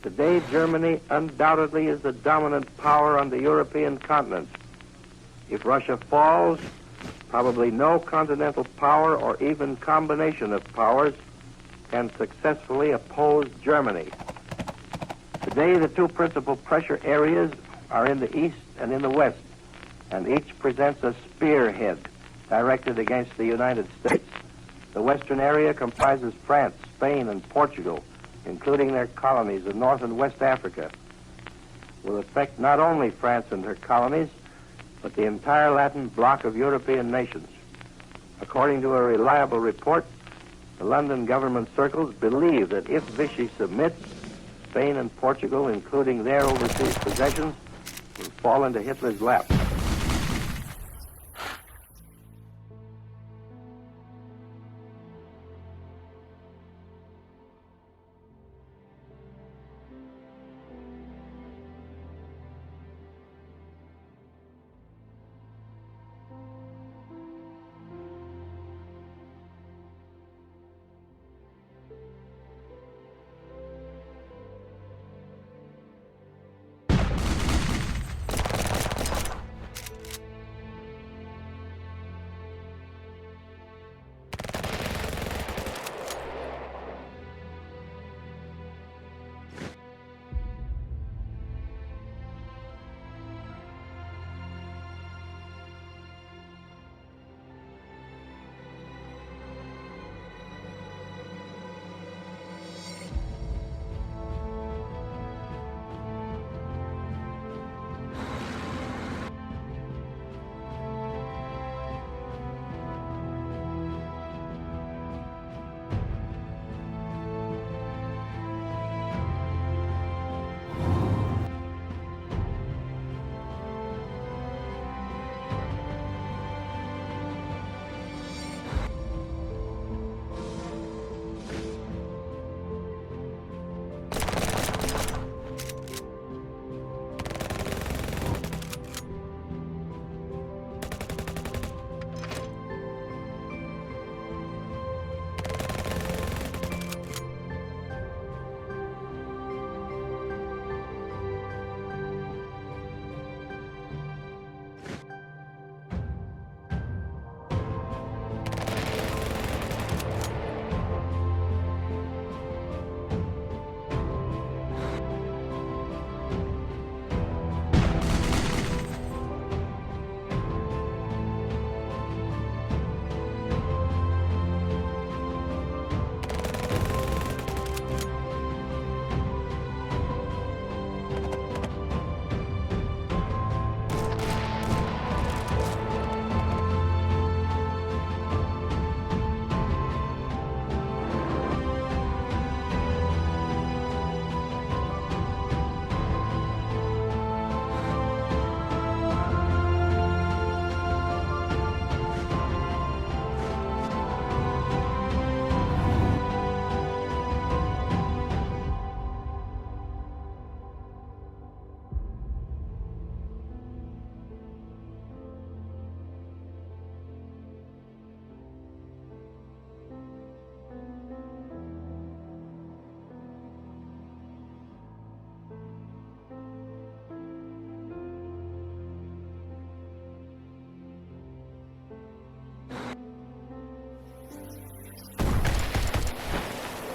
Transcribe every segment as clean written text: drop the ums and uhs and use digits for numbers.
Today, Germany undoubtedly is the dominant power on the European continent. If Russia falls, probably no continental power or even combination of powers can successfully oppose Germany. Today, the two principal pressure areas are in the east and in the west, and each presents a spearhead directed against the United States. The western area comprises France, Spain, and Portugal, including their colonies in North and West Africa, will affect not only France and her colonies, but the entire Latin bloc of European nations. According to a reliable report, the London government circles believe that if Vichy submits, Spain and Portugal, including their overseas possessions, will fall into Hitler's lap.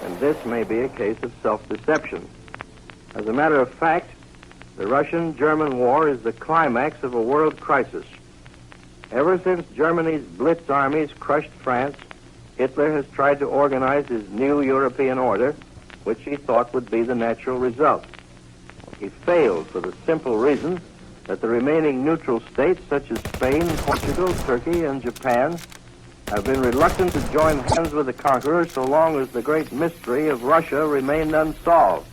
And this may be a case of self-deception. As a matter of fact, the Russian-German war is the climax of a world crisis. Ever since Germany's Blitz armies crushed France, Hitler has tried to organize his new European order, which he thought would be the natural result. He failed for the simple reason that the remaining neutral states, such as Spain, Portugal, Turkey, and Japan, have been reluctant to join hands with the conqueror so long as the great mystery of Russia remained unsolved.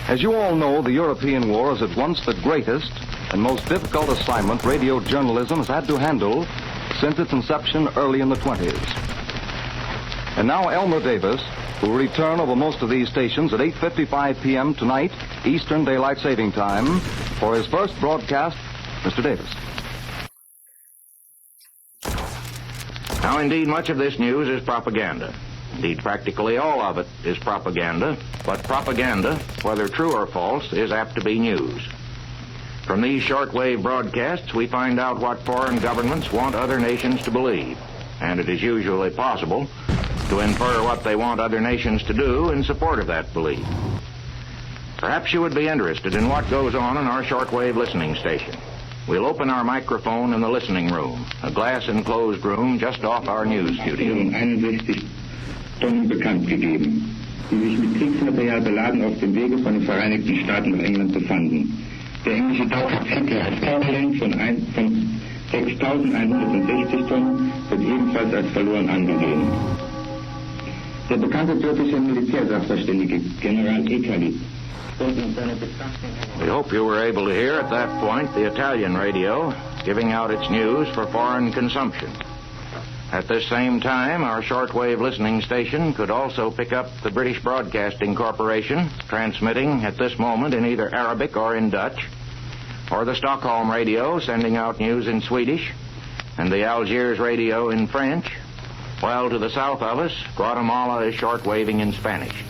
As you all know, the European war is at once the greatest and most difficult assignment radio journalism has had to handle since its inception early in the 20s. And now Elmer Davis, who will return over most of these stations at 8:55 p.m. tonight, Eastern Daylight Saving Time, for his first broadcast. Mr. Davis. Now, indeed, much of this news is propaganda. Indeed, practically all of it is propaganda, but propaganda, whether true or false, is apt to be news. From these shortwave broadcasts, we find out what foreign governments want other nations to believe, and it is usually possible to infer what they want other nations to do in support of that belief. Perhaps you would be interested in what goes on in our shortwave listening station. We'll open our microphone in the listening room, a glass-enclosed room just off our news studio. 61 Tonnen bekannt gegeben, die sich mit Kriegsmaterial beladen auf dem Wege von den Vereinigten Staaten nach England befanden. Der englische Taucher Fique als Carolyn von 6.160 Tonnen wird ebenfalls als verloren angesehen. Der bekannte türkische Militärsachverständige General Ekali. We hope you were able to hear at that point the Italian radio giving out its news for foreign consumption. At this same time, our shortwave listening station could also pick up the British Broadcasting Corporation, transmitting at this moment in either Arabic or in Dutch, or the Stockholm radio sending out news in Swedish, and the Algiers radio in French, while to the south of us, Guatemala is shortwaving in Spanish.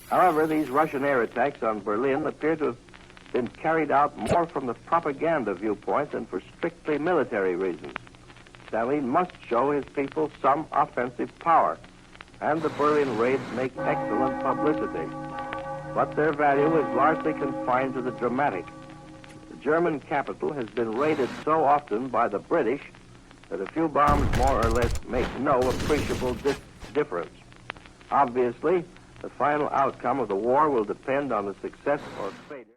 However, these Russian air attacks on Berlin appear to have been carried out more from the propaganda viewpoint than for strictly military reasons. Stalin must show his people some offensive power, and the Berlin raids make excellent publicity. But their value is largely confined to the dramatic. German capital has been raided so often by the British that a few bombs more or less make no appreciable difference. Obviously, the final outcome of the war will depend on the success or failure.